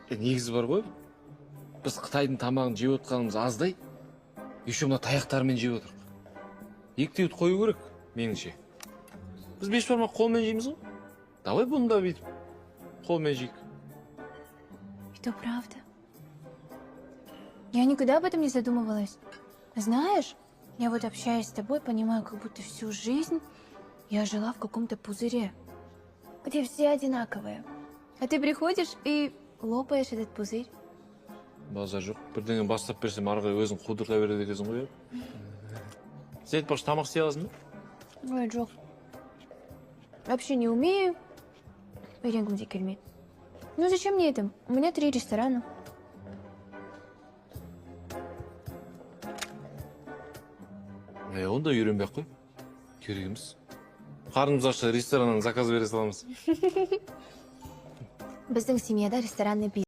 Негізі бар ғой. Біз Қытайдың тамағын жеп отқанымыз аздай. Еще мына таяқтармен жеп отырық. Ектеуді қою керек, меніңше. Біз бешбармақ қолмен жейміз ғой. Давай бұны да бүйтіп қолмен жейік. И то правда. Я никогда об этом не задумывалась. Знаешь, я вот общаясь с тобой, понимаю, как будто всю жизнь я жила в каком-то пузыре, где все одинаковые. А ты приходишь и лопаешь этот пузырь. Базар жоқ. Бірдеңе бастап берсем, ары қарай өзің қудырта береді екенсің ғой. Сен айтпақшы, тамақ істей аласың ба? Ой, жоқ. Вообще не умею. Үйренгім де келмейді. Ну зачем мне это? У меня 3 ресторана. Онда үйренбей-ақ қой. Керек емес. Қарнымыз ашса рестораннан заказ бере саламыз. Біздің семьяда ресторанный бизнес.